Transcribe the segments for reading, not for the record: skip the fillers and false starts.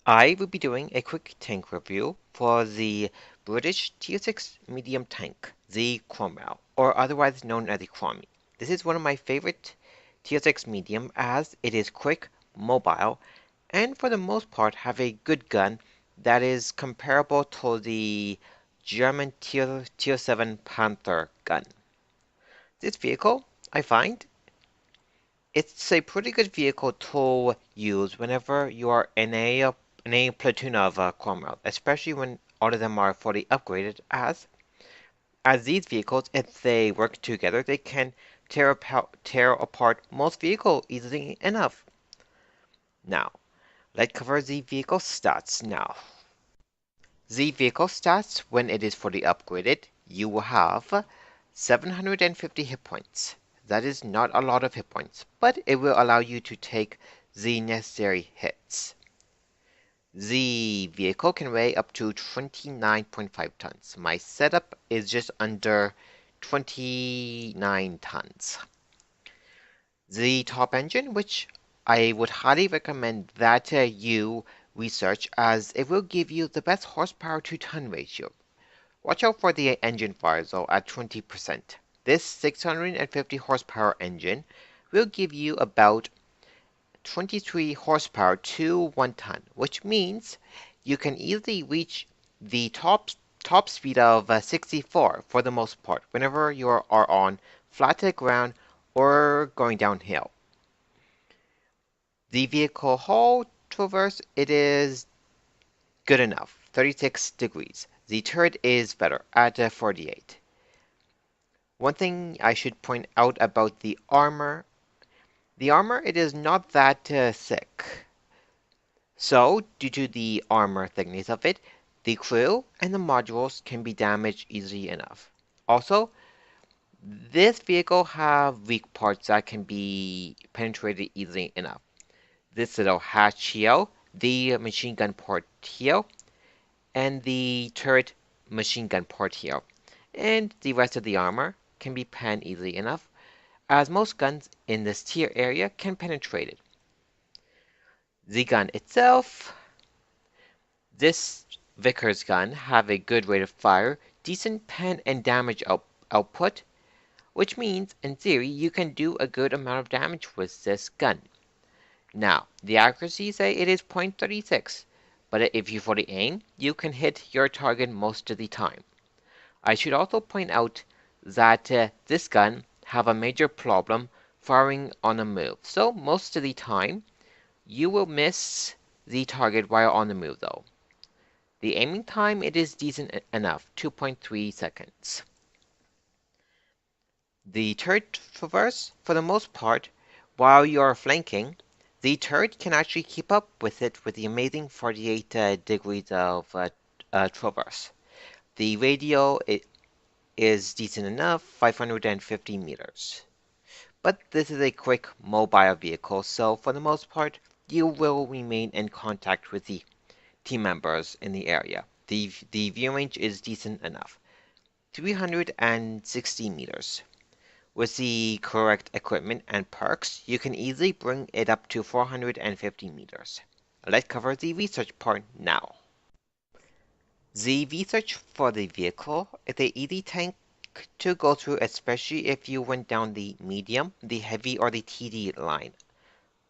I will be doing a quick tank review for the British Tier 6 medium tank, the Cromwell, or otherwise known as the Cromie. This is one of my favorite Tier 6 medium as it is quick, mobile, and for the most part have a good gun that is comparable to the German Tier 7 Panther gun. This vehicle, I find, it's a pretty good vehicle to use whenever you are in a platoon of Cromwell, especially when all of them are fully upgraded. As these vehicles, if they work together, they can tear apart most vehicles easily enough. Now, let's cover the vehicle stats now. The vehicle stats, when it is fully upgraded, you will have 750 hit points. That is not a lot of hit points, but it will allow you to take the necessary hits. The vehicle can weigh up to 29.5 tons. My setup is just under 29 tons. The top engine, which I would highly recommend that you research as it will give you the best horsepower to ton ratio. Watch out for the engine fire though at 20%. This 650 horsepower engine will give you about 23 horsepower to 1 ton, which means you can easily reach the top speed of 64 for the most part whenever you are on flat ground or going downhill. The vehicle hull traverse, it is good enough, 36 degrees. The turret is better at 48. One thing I should point out about the armor, it is not that thick. So, due to the armor thickness of it, the crew and the modules can be damaged easily enough. Also, this vehicle have weak parts that can be penetrated easily enough. This little hatch here, the machine gun port here, and the turret machine gun port here. And the rest of the armor can be panned easily enough, as most guns in this tier area can penetrate it. The gun itself, this Vickers gun have a good rate of fire, decent pen and damage output, which means in theory you can do a good amount of damage with this gun. Now, the accuracy say it is .36, but if you fully aim, you can hit your target most of the time. I should also point out that this gun have a major problem firing on a move. So most of the time, you will miss the target while on the move though. The aiming time, it is decent enough, 2.3 seconds. The turret traverse, for the most part, while you are flanking, the turret can actually keep up with it with the amazing 48 degrees of traverse. The radio, is decent enough, 550 meters. But this is a quick mobile vehicle, so for the most part, you will remain in contact with the team members in the area. The view range is decent enough, 360 meters. With the correct equipment and perks, you can easily bring it up to 450 meters. Let's cover the research part now. The research for the vehicle is an easy tank to go through, especially if you went down the medium, the heavy, or the TD line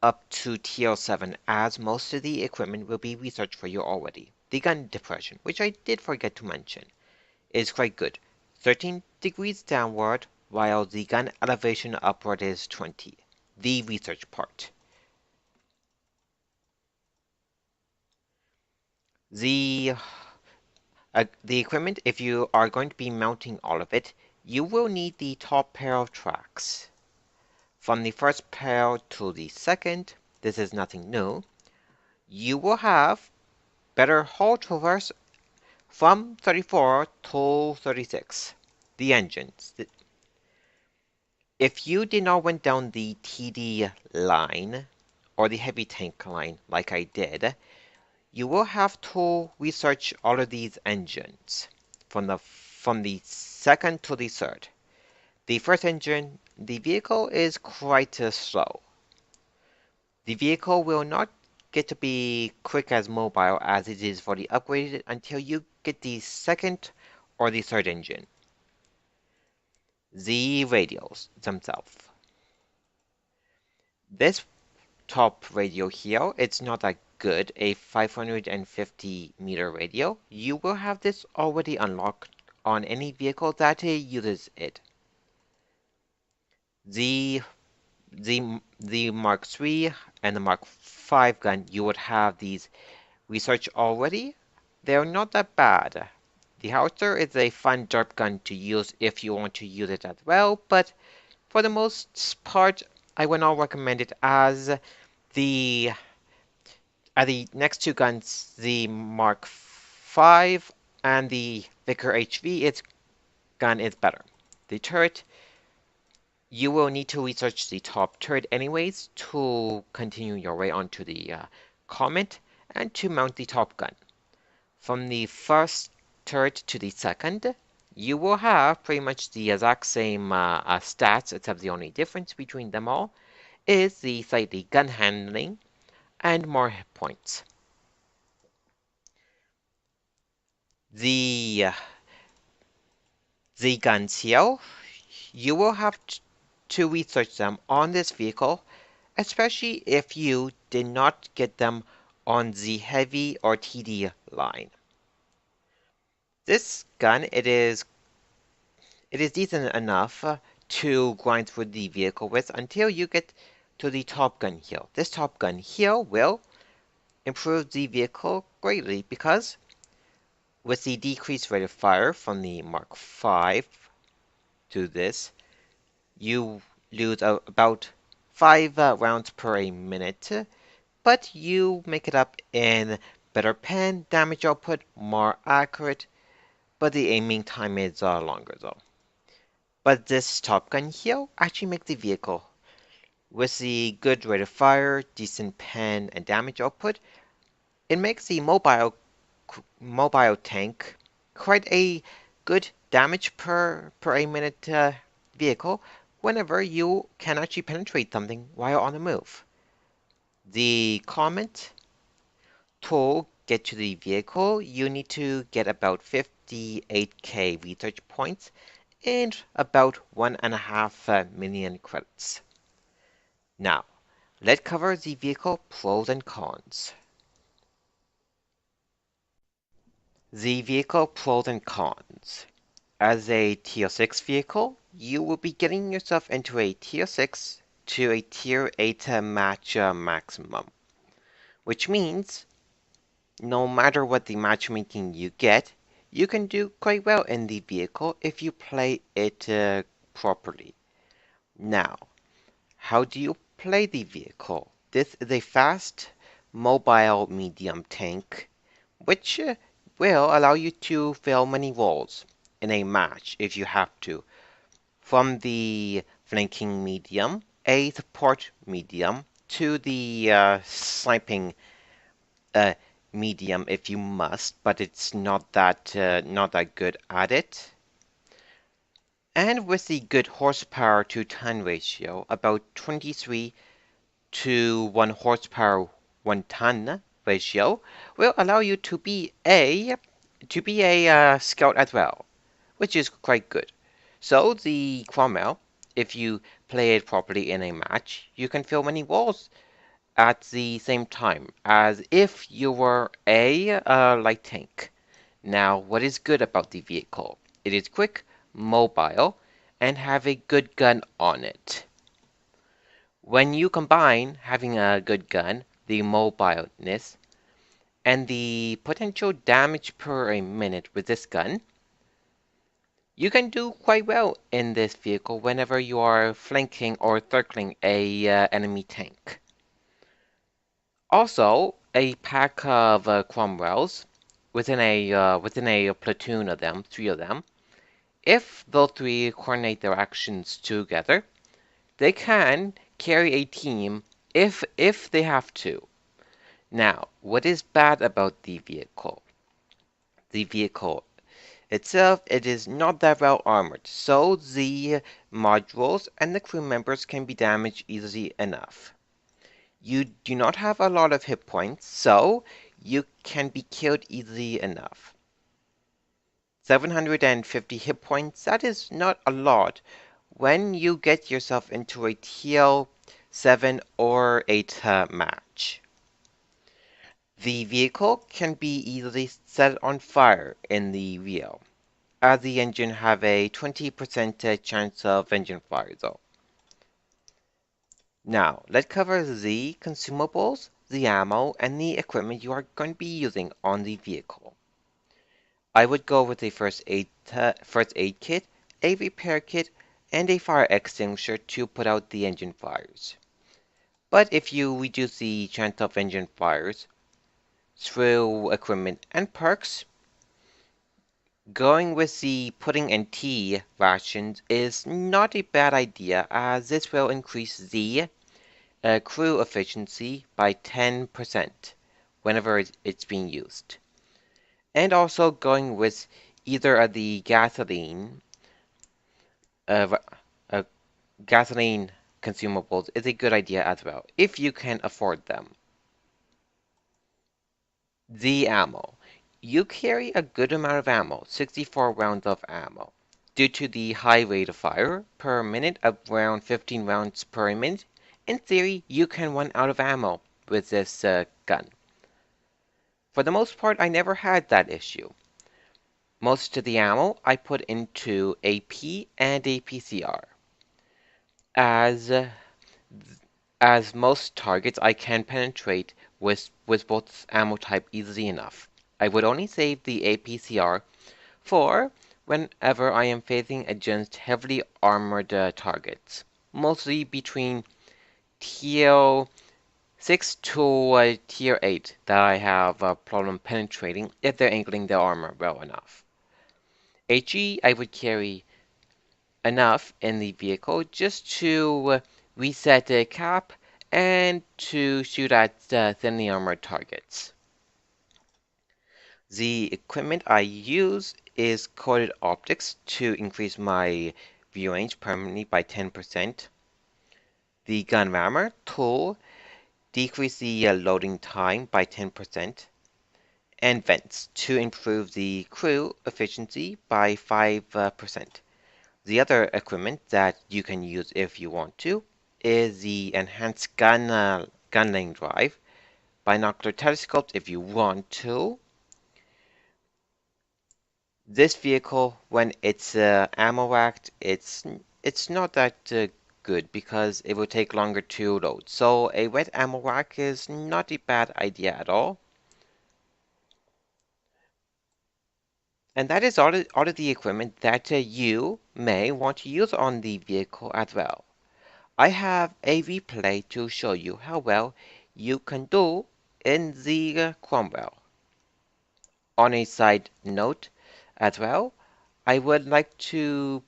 up to TL7, as most of the equipment will be researched for you already. The gun depression, which I did forget to mention, is quite good, 13 degrees downward, while the gun elevation upward is 20. The research part. The equipment, if you are going to be mounting all of it, you will need the top pair of tracks. From the first pair to the second, this is nothing new. You will have better hull traverse from 34 to 36. The engines. If you did not went down the TD line or the heavy tank line like I did, you will have to research all of these engines from the second to the third. The first engine, the vehicle is quite slow. The vehicle will not get to be quick as mobile as it is for the upgraded until you get the second or the third engine. The radios themselves. This top radio here, it's not that good, a 550-meter radio. You will have this already unlocked on any vehicle that uses it. The the Mark III and the Mark V gun, you would have these research already. They're not that bad. The Howitzer is a fun derp gun to use if you want to use it as well, but for the most part, I would not recommend it as the next two guns, the Mark V and the Vickers HV, its gun is better. The turret, you will need to research the top turret anyways to continue your way onto the Comet and to mount the top gun. From the first turret to the second, you will have pretty much the exact same stats, except the only difference between them all is the slightly gun handling and more hit points. The guns here, you will have to research them on this vehicle, especially if you did not get them on the heavy or TD line. This gun, it is decent enough to grind through the vehicle with until you get to the top gun here. This top gun here will improve the vehicle greatly because with the decreased rate of fire from the Mark V to this, you lose about 5 rounds per a minute, but you make it up in better pen, damage output, more accurate, but the aiming time is longer though. But this Top Gun here actually makes the vehicle, with the good rate of fire, decent pen, and damage output, it makes the mobile tank quite a good damage per a minute vehicle whenever you can actually penetrate something while on the move. The Comet, to get to the vehicle, you need to get about 58k research points and about 1.5 million credits. Now, let's cover the vehicle pros and cons. The vehicle pros and cons. As a Tier 6 vehicle, you will be getting yourself into a Tier 6 to a Tier 8 match maximum, which means no matter what the matchmaking you get, you can do quite well in the vehicle if you play it properly. Now, how do you play the vehicle? This is a fast, mobile medium tank, which will allow you to fill many roles in a match if you have to. From the flanking medium, a support medium, to the sniping medium if you must, but it's not that good at it. And with the good horsepower to ton ratio, about 23 to 1 horsepower 1 ton ratio, will allow you to be a scout as well, which is quite good. So the Cromwell, if you play it properly in a match, you can fill many roles at the same time as if you were a light tank. Now, what is good about the vehicle? It is quick, mobile, and have a good gun on it. When you combine having a good gun, the mobileness, and the potential damage per a minute with this gun, you can do quite well in this vehicle whenever you are flanking or circling a enemy tank. Also, a pack of Cromwells within a platoon of them, 3 of them. If those 3 coordinate their actions together, they can carry a team if they have to. Now, what is bad about the vehicle? The vehicle itself, it is not that well armored, so the modules and the crew members can be damaged easily enough. You do not have a lot of hit points, so you can be killed easily enough. 750 hit points, that is not a lot when you get yourself into a TL 7 or 8 match. The vehicle can be easily set on fire in the wheel, as the engine have a 20% chance of engine fire though. Now, let's cover the consumables, the ammo, and the equipment you are going to be using on the vehicle. I would go with a first aid kit, a repair kit, and a fire extinguisher to put out the engine fires. But if you reduce the chance of engine fires through equipment and perks, going with the pudding and tea rations is not a bad idea, as this will increase the crew efficiency by 10% whenever it's being used. And also going with either of the uh, uh, gasoline consumables is a good idea as well, if you can afford them. The ammo. You carry a good amount of ammo, 64 rounds of ammo. Due to the high rate of fire per minute of around 15 rounds per minute, in theory, you can run out of ammo with this gun. For the most part, I never had that issue. Most of the ammo I put into AP and a PCR. As as most targets I can penetrate with both ammo type easily enough. I would only save the APCR for whenever I am facing against heavily armored targets, mostly between tier 6 to tier 8 that I have a problem penetrating if they're angling their armor well enough. HE I would carry enough in the vehicle just to reset the cap and to shoot at thinly armored targets. The equipment I use is coated optics to increase my view range permanently by 10%. The gun rammer tool decrease the loading time by 10%. And vents to improve the crew efficiency by 5%. The other equipment that you can use if you want to is the enhanced gun lane drive, binocular telescopes if you want to. This vehicle, when it's ammo racked, it's not that good because it will take longer to load. So a wet ammo rack is not a bad idea at all. And that is all of the equipment that you may want to use on the vehicle as well. I have a replay to show you how well you can do in the Cromwell. On a side note as well, I would like to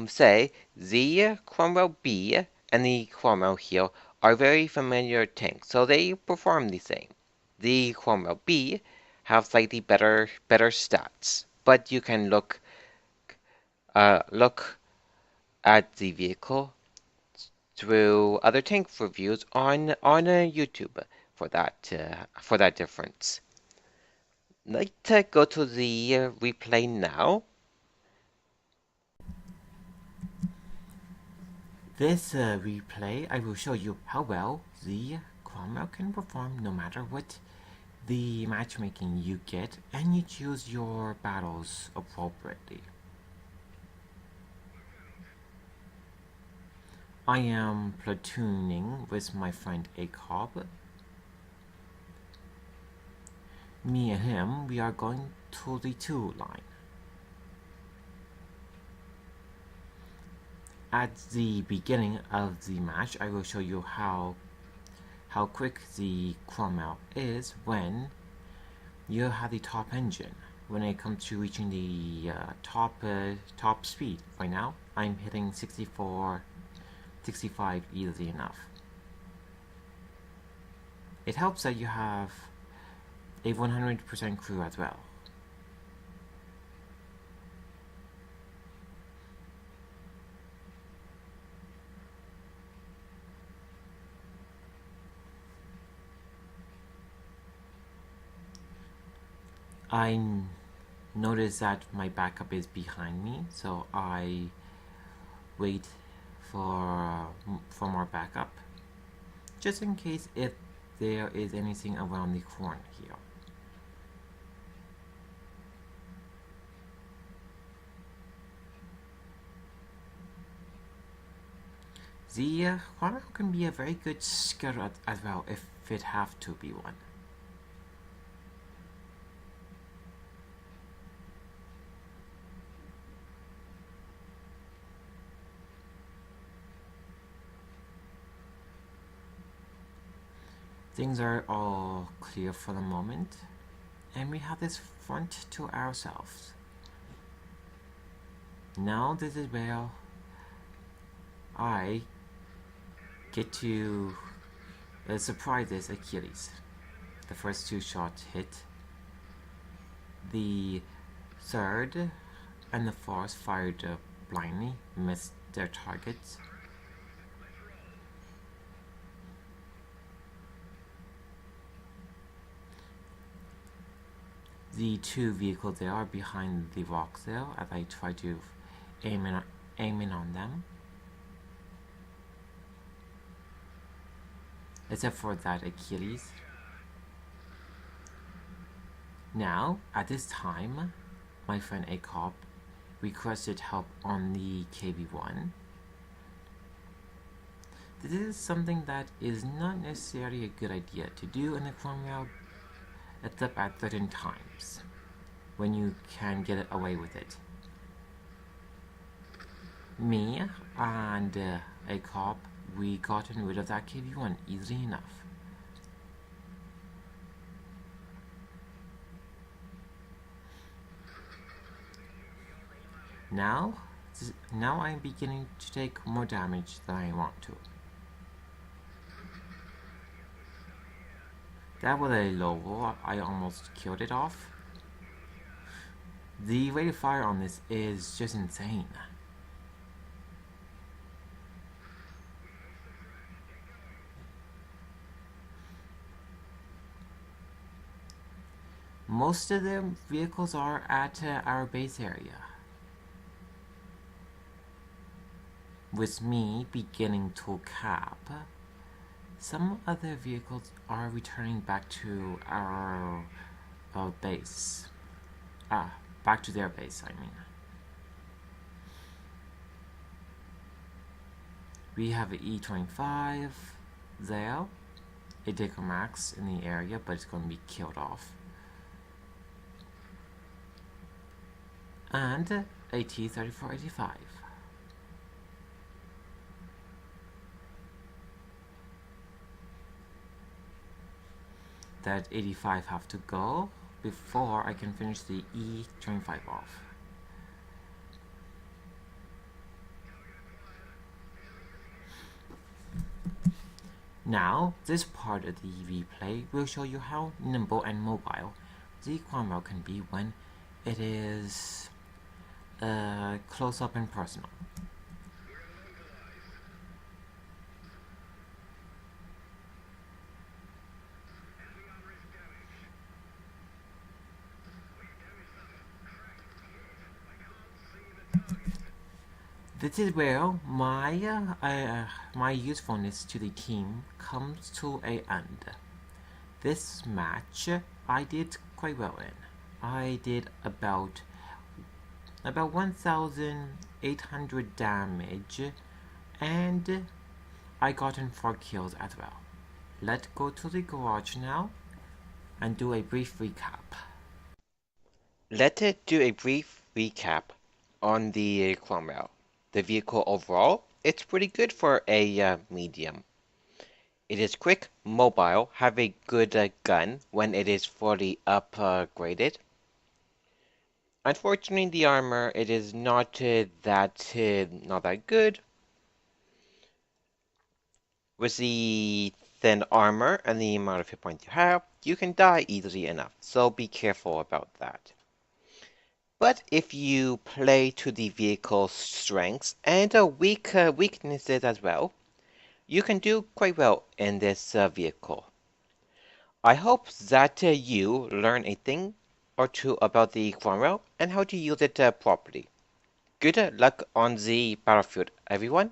say the Cromwell B and the Cromwell here are very familiar tanks, so they perform the same. The Cromwell B have slightly better stats, but you can look at the vehicle through other tank reviews on YouTube for that difference. Let's go to the replay now. This replay, I will show you how well the Cromwell can perform no matter what the matchmaking you get, and you choose your battles appropriately. I am platooning with my friend Acob. Me and him, we are going to the 2 line. At the beginning of the match, I will show you how quick the Cromwell is when you have the top engine. When it comes to reaching the top speed, right now I'm hitting 64, 65 easily enough. It helps that you have a 100% crew as well. I notice that my backup is behind me, so I wait for more backup, just in case if there is anything around the corner here. The Cromwell can be a very good scout as well if it have to be one. Things are all clear for the moment, and we have this front to ourselves. Now this is where I get to surprise this Achilles. The first two shots hit. The third and the fourth fired blindly, missed their targets. The two vehicles there are behind the rocks there as I try to aim in on them. Except for that Achilles. Now, at this time, my friend Acop requested help on the KB1. This is something that is not necessarily a good idea to do in the Cromwell, except at certain times, when you can get away with it. Me and Acop, we gotten rid of that KB1 easily enough. Now I'm beginning to take more damage than I want to. That was a low roll. I almost killed it off. The rate of fire on this is just insane. Most of the vehicles are at our base area, with me beginning to cap. Some other vehicles are returning back to our base. Back to their base, I mean. We have an E25 there. A Dicker Max in the area, but it's going to be killed off. And a T-3485. That 85 have to go before I can finish the E25 off. Now, this part of the replay will show you how nimble and mobile the Cromwell can be when it is close up and personal. This is where my usefulness to the team comes to an end. This match I did quite well in. I did about 1,800 damage, and I gotten 4 kills as well. Let's go to the garage now and do a brief recap. Let's do a brief recap on the Cromwell. The vehicle overall, it's pretty good for a medium. It is quick, mobile, have a good gun when it is fully upgraded. Unfortunately, the armor, it is not that good. With the thin armor and the amount of hit points you have, you can die easily enough, so be careful about that. But if you play to the vehicle's strengths and weaknesses as well, you can do quite well in this vehicle. I hope that you learn a thing or two about the Cromwell and how to use it properly. Good luck on the battlefield, everyone.